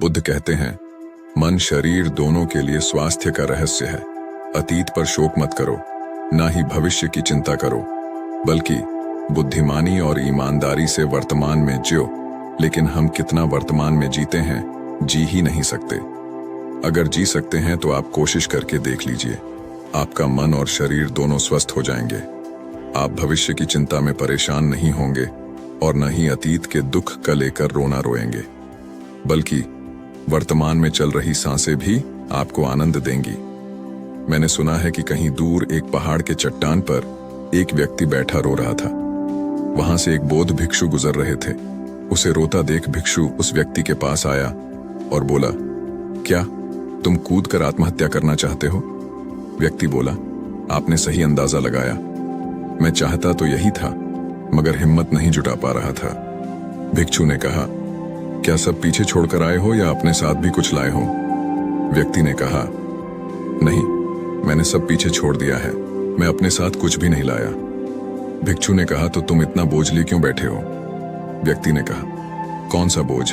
बुद्ध कहते हैं, मन शरीर दोनों के लिए स्वास्थ्य का रहस्य है। अतीत पर शोक मत करो, ना ही भविष्य की चिंता करो, बल्कि बुद्धिमानी और ईमानदारी से वर्तमान में जियो। लेकिन हम कितना वर्तमान में जीते हैं, जी ही नहीं सकते। अगर जी सकते हैं तो आप कोशिश करके देख लीजिए, आपका मन और शरीर दोनों स्वस्थ हो जाएंगे। आप भविष्य की चिंता में परेशान नहीं होंगे और न ही अतीत के दुख का लेकर रोना रोएंगे, बल्कि वर्तमान में चल रही सांसें भी आपको आनंद देंगी। मैंने सुना है कि कहीं दूर एक पहाड़ के चट्टान पर एक व्यक्ति बैठा रो रहा था। वहां से एक बौद्ध भिक्षु गुजर रहे थे। उसे रोता देख भिक्षु उस व्यक्ति के पास आया और बोला, क्या तुम कूद कर आत्महत्या करना चाहते हो? व्यक्ति बोला, आपने सही अंदाजा लगाया। मैं चाहता तो यही था, मगर हिम्मत नहीं जुटा पा रहा था। भिक्षु ने कहा, क्या सब पीछे छोड़कर आए हो या अपने साथ भी कुछ लाए हो? व्यक्ति ने कहा, नहीं, मैंने सब पीछे छोड़ दिया है, मैं अपने साथ कुछ भी नहीं लाया। भिक्षु ने कहा, तो तुम इतना बोझ लिए क्यों बैठे हो? व्यक्ति ने कहा, कौन सा बोझ?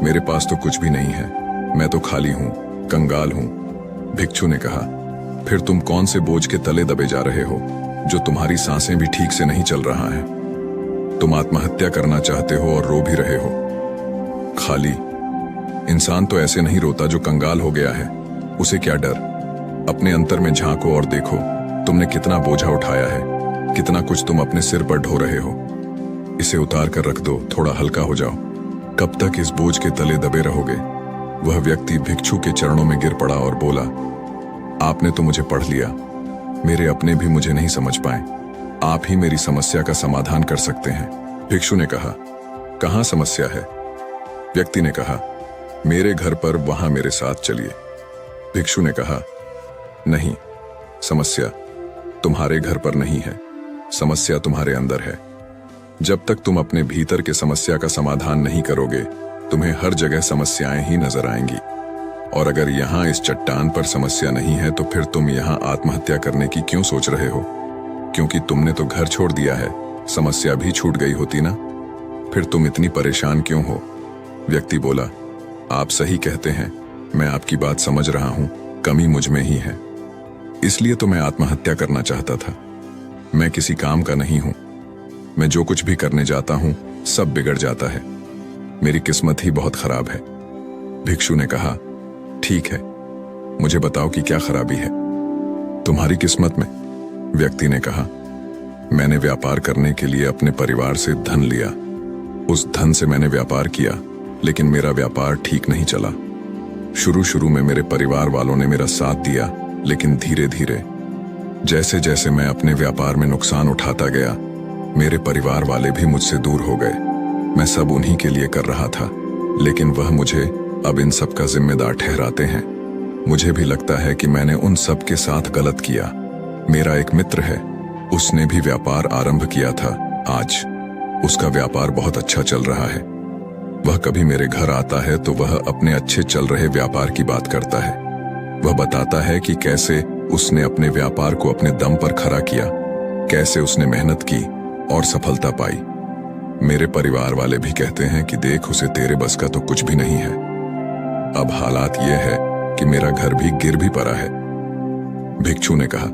मेरे पास तो कुछ भी नहीं है, मैं तो खाली हूं, कंगाल हूं। भिक्षु ने कहा, फिर तुम कौन से बोझ के तले दबे जा रहे हो, जो तुम्हारी सांसें भी ठीक से नहीं चल रहा है? तुम आत्महत्या करना चाहते हो और रो भी रहे हो। खाली इंसान तो ऐसे नहीं रोता जो कंगाल हो गया है, उसे क्या डर? अपने अंतर में झांको और देखो, तुमने कितना बोझा उठाया है, कितना कुछ तुम अपने सिर पर ढो रहे हो। इसे उतार कर रख दो, थोड़ा हल्का हो जाओ। कब तक इस बोझ के तले दबे रहोगे? वह व्यक्ति भिक्षु के चरणों में गिर पड़ा और बोला, आपने तो मुझे पढ़ लिया, मेरे अपने भी मुझे नहीं समझ पाए। आप ही मेरी समस्या का समाधान कर सकते हैं। भिक्षु ने कहा, कहाँ समस्या है? व्यक्ति ने कहा, मेरे घर पर, वहां मेरे साथ चलिए। भिक्षु ने कहा, नहीं, समस्या तुम्हारे घर पर नहीं है, समस्या तुम्हारे अंदर है। जब तक तुम अपने भीतर के समस्या का समाधान नहीं करोगे, तुम्हें हर जगह समस्याएं ही नजर आएंगी। और अगर यहाँ इस चट्टान पर समस्या नहीं है, तो फिर तुम यहाँ आत्महत्या करने की क्यों सोच रहे हो? क्योंकि तुमने तो घर छोड़ दिया है, समस्या भी छूट गई होती ना, फिर तुम इतनी परेशान क्यों हो? व्यक्ति बोला, आप सही कहते हैं, मैं आपकी बात समझ रहा हूं, कमी मुझ में ही है, इसलिए तो मैं आत्महत्या करना चाहता था। मैं किसी काम का नहीं हूं, मैं जो कुछ भी करने जाता हूं सब बिगड़ जाता है, मेरी किस्मत ही बहुत खराब है। भिक्षु ने कहा, ठीक है, मुझे बताओ कि क्या खराबी है तुम्हारी किस्मत में? व्यक्ति ने कहा, मैंने व्यापार करने के लिए अपने परिवार से धन लिया, उस धन से मैंने व्यापार किया, लेकिन मेरा व्यापार ठीक नहीं चला। शुरू में मेरे परिवार वालों ने मेरा साथ दिया, लेकिन धीरे धीरे जैसे जैसे मैं अपने व्यापार में नुकसान उठाता गया, मेरे परिवार वाले भी मुझसे दूर हो गए। मैं सब उन्हीं के लिए कर रहा था, लेकिन वह मुझे अब इन सब का जिम्मेदार ठहराते हैं। मुझे भी लगता है कि मैंने उन सब के साथ गलत किया। मेरा एक मित्र है, उसने भी व्यापार आरंभ किया था, आज उसका व्यापार बहुत अच्छा चल रहा है। वह कभी मेरे घर आता है तो वह अपने अच्छे चल रहे व्यापार की बात करता है। वह बताता है कि कैसे उसने अपने व्यापार को अपने दम पर खड़ा किया, कैसे उसने मेहनत की और सफलता पाई। मेरे परिवार वाले भी कहते हैं कि देख, उसे तेरे बस का तो कुछ भी नहीं है। अब हालात ये है कि मेरा घर भी गिर भी पड़ा है। भिक्षु ने कहा,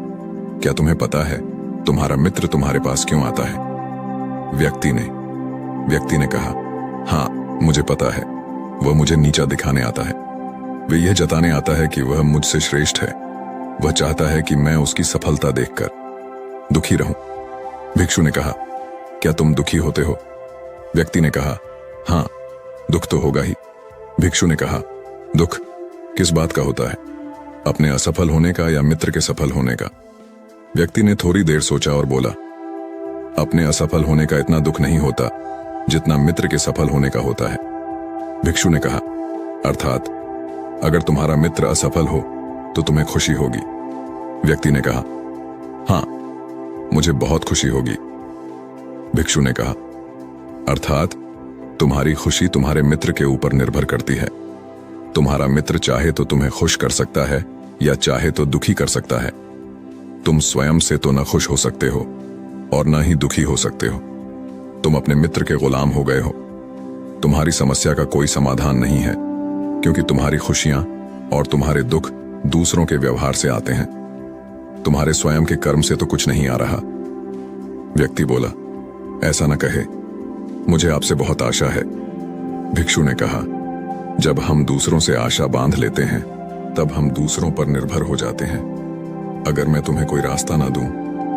क्या तुम्हें पता है तुम्हारा मित्र तुम्हारे पास क्यों आता है? व्यक्ति ने कहा, हाँ, मुझे पता है, वह मुझे नीचा दिखाने आता है। वह यह जताने आता है कि वह मुझसे श्रेष्ठ है। वह चाहता है कि मैं उसकी सफलता देखकर दुखी रहूं। भिक्षु ने कहा, क्या तुम दुखी होते हो? व्यक्ति ने कहा, हाँ, दुख तो होगा ही। भिक्षु ने कहा, दुख किस बात का होता है, अपने असफल होने का या मित्र के सफल होने का? व्यक्ति ने थोड़ी देर सोचा और बोला, अपने असफल होने का इतना दुख नहीं होता जितना मित्र के सफल होने का होता है। भिक्षु ने कहा, अर्थात अगर तुम्हारा मित्र असफल हो तो तुम्हें खुशी होगी। व्यक्ति ने कहा, हाँ, मुझे बहुत खुशी होगी। भिक्षु ने कहा, अर्थात तुम्हारी खुशी तुम्हारे मित्र के ऊपर निर्भर करती है। तुम्हारा मित्र चाहे तो तुम्हें खुश कर सकता है या चाहे तो दुखी कर सकता है। तुम स्वयं से तो न खुश हो सकते हो और न ही दुखी हो सकते हो। तुम अपने मित्र के गुलाम हो गए हो। तुम्हारी समस्या का कोई समाधान नहीं है। क्योंकि तुम्हारी खुशियां और तुम्हारे दुख दूसरों के व्यवहार से आते हैं, तुम्हारे स्वयं के कर्म से तो कुछ नहीं आ रहा। व्यक्ति बोला, ऐसा न कहे, मुझे आपसे बहुत आशा है। भिक्षु ने कहा, जब हम दूसरों से आशा बांध लेते हैं तब हम दूसरों पर निर्भर हो जाते हैं। अगर मैं तुम्हें कोई रास्ता ना दूं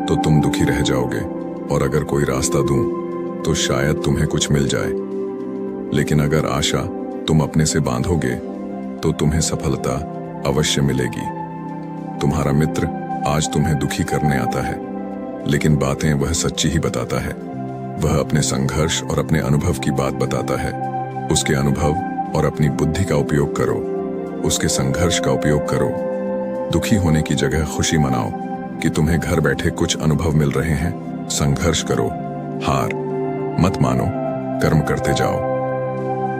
तो तुम दुखी रह जाओगे, और अगर कोई रास्ता दूं तो शायद तुम्हें कुछ मिल जाए। लेकिन अगर आशा तुम अपने से बांधोगे तो तुम्हें सफलता अवश्य मिलेगी। तुम्हारा मित्र आज तुम्हें दुखी करने आता है, लेकिन बातें वह सच्ची ही बताता है। वह अपने संघर्ष और अपने अनुभव की बात बताता है। उसके अनुभव और अपनी बुद्धि का उपयोग करो, उसके संघर्ष का उपयोग करो। दुखी होने की जगह खुशी मनाओ कि तुम्हें घर बैठे कुछ अनुभव मिल रहे हैं। संघर्ष करो, हार मत मानो, कर्म करते जाओ।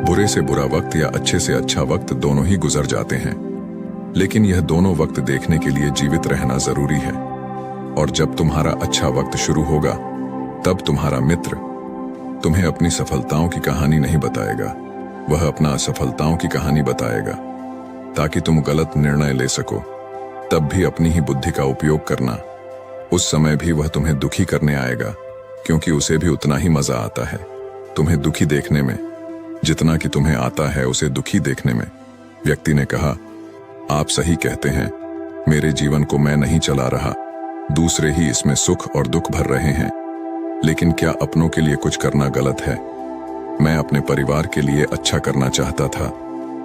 बुरे से बुरा वक्त या अच्छे से अच्छा वक्त दोनों ही गुजर जाते हैं, लेकिन यह दोनों वक्त देखने के लिए जीवित रहना जरूरी है। और जब तुम्हारा अच्छा वक्त शुरू होगा तब तुम्हारा मित्र तुम्हें अपनी सफलताओं की कहानी नहीं बताएगा, वह अपना असफलताओं की कहानी बताएगा, ताकि तुम गलत निर्णय ले सको। तब भी अपनी ही बुद्धि का उपयोग करना। उस समय भी वह तुम्हें दुखी करने आएगा, क्योंकि उसे भी उतना ही मजा आता है तुम्हें दुखी देखने में जितना कि तुम्हें आता है उसे दुखी देखने में। व्यक्ति ने कहा, आप सही कहते हैं, मेरे जीवन को मैं नहीं चला रहा, दूसरे ही इसमें सुख और दुख भर रहे हैं। लेकिन क्या अपनों के लिए कुछ करना गलत है? मैं अपने परिवार के लिए अच्छा करना चाहता था,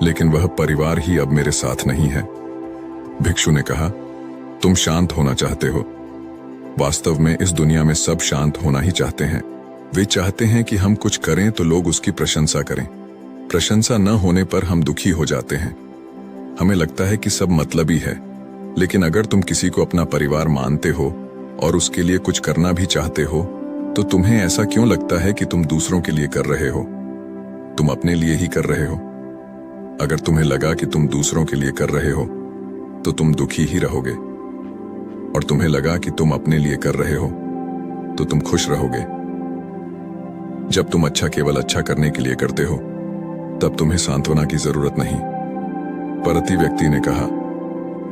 लेकिन वह परिवार ही अब मेरे साथ नहीं है। भिक्षु ने कहा, तुम शांत होना चाहते हो। वास्तव में इस दुनिया में सब शांत होना ही चाहते हैं। वे चाहते हैं कि हम कुछ करें तो लोग उसकी प्रशंसा करें। प्रशंसा न होने पर हम दुखी हो जाते हैं। हमें लगता है कि सब मतलबी है, लेकिन अगर तुम किसी को अपना परिवार मानते हो और उसके लिए कुछ करना भी चाहते हो, तो तुम्हें ऐसा क्यों लगता है कि तुम दूसरों के लिए कर रहे हो? तुम अपने लिए ही कर रहे हो। अगर तुम्हें लगा कि तुम दूसरों के लिए कर रहे हो तो तुम दुखी ही रहोगे, और तुम्हें लगा कि तुम अपने लिए कर रहे हो तो तुम खुश रहोगे। जब तुम अच्छा केवल अच्छा करने के लिए करते हो तब तुम्हें सांत्वना की जरूरत नहीं। परती व्यक्ति ने कहा,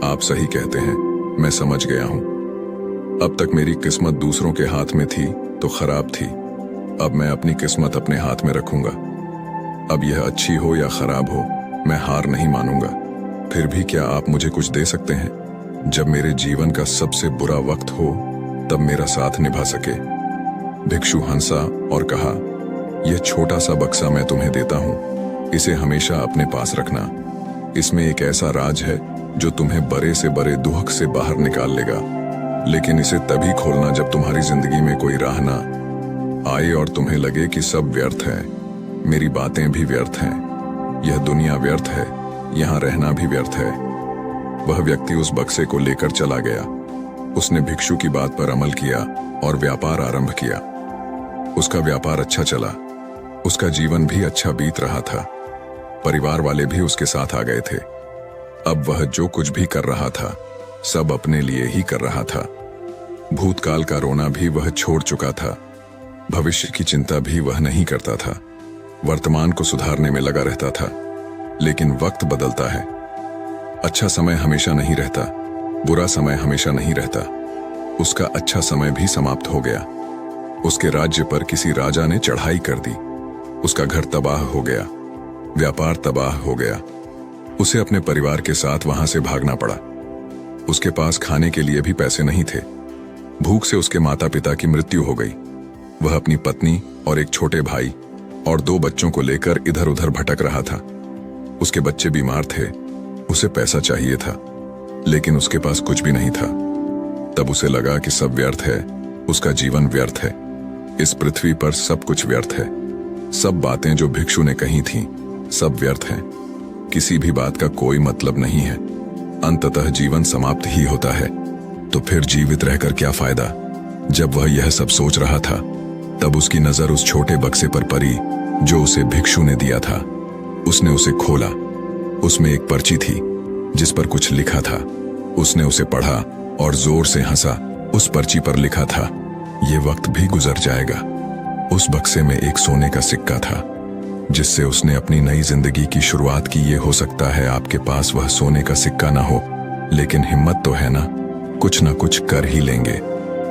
आप सही कहते हैं, मैं समझ गया हूं। अब तक मेरी किस्मत दूसरों के हाथ में थी तो खराब थी। अब मैं अपनी किस्मत अपने हाथ में रखूंगा। अब यह अच्छी हो या खराब हो, मैं हार नहीं मानूंगा। फिर भी क्या आप मुझे कुछ दे सकते हैं? जब मेरे जीवन का सबसे बुरा वक्त हो तब मेरा साथ निभा सके। भिक्षु हंसा और कहा, यह छोटा सा बक्सा मैं तुम्हें देता हूं, इसे हमेशा अपने पास रखना। इसमें एक ऐसा राज है जो तुम्हें बड़े से बड़े दुख से बाहर निकाल लेगा। लेकिन इसे तभी खोलना जब तुम्हारी जिंदगी में कोई राह ना आए और तुम्हें लगे कि सब व्यर्थ है, मेरी बातें भी व्यर्थ हैं, यह दुनिया व्यर्थ है, यहाँ रहना भी व्यर्थ है। वह व्यक्ति उस बक्से को लेकर चला गया। उसने भिक्षु की बात पर अमल किया और व्यापार आरंभ किया। उसका व्यापार अच्छा चला, उसका जीवन भी अच्छा बीत रहा था। परिवार वाले भी उसके साथ आ गए थे। अब वह जो कुछ भी कर रहा था सब अपने लिए ही कर रहा था। भूतकाल का रोना भी वह छोड़ चुका था, भविष्य की चिंता भी वह नहीं करता था। वर्तमान को सुधारने में लगा रहता था। लेकिन वक्त बदलता है। अच्छा समय हमेशा नहीं रहता, बुरा समय हमेशा नहीं रहता। उसका अच्छा समय भी समाप्त हो गया। उसके राज्य पर किसी राजा ने चढ़ाई कर दी। उसका घर तबाह हो गया, व्यापार तबाह हो गया। उसे अपने परिवार के साथ वहां से भागना पड़ा। उसके पास खाने के लिए भी पैसे नहीं थे। भूख से उसके माता पिता की मृत्यु हो गई। वह अपनी पत्नी और एक छोटे भाई और 2 बच्चों को लेकर इधर उधर भटक रहा था। उसके बच्चे बीमार थे, उसे पैसा चाहिए था, लेकिन उसके पास कुछ भी नहीं था। तब उसे लगा कि सब व्यर्थ है, उसका जीवन व्यर्थ है, इस पृथ्वी पर सब कुछ व्यर्थ है। सब बातें जो भिक्षु ने कही थीं, सब व्यर्थ हैं। किसी भी बात का कोई मतलब नहीं है। अंततः जीवन समाप्त ही होता है। तो फिर जीवित रहकर क्या फायदा? जब वह यह सब सोच रहा था तब उसकी नजर उस छोटे बक्से पर पड़ी जो उसे भिक्षु ने दिया था। उसने उसे खोला। उसमें एक पर्ची थी जिस पर कुछ लिखा था। उसने उसे पढ़ा और जोर से हंसा। उस पर्ची पर लिखा था, ये वक्त भी गुजर जाएगा। उस बक्से में एक सोने का सिक्का था। जिससे उसने अपनी नई जिंदगी की शुरुआत की। ये हो सकता है आपके पास वह सोने का सिक्का ना हो, लेकिन हिम्मत तो है ना कुछ कर ही लेंगे।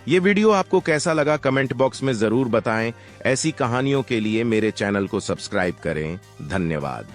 ये वीडियो आपको कैसा लगा कमेंट बॉक्स में जरूर बताएं। ऐसी कहानियों के लिए मेरे चैनल को सब्सक्राइब करें। धन्यवाद।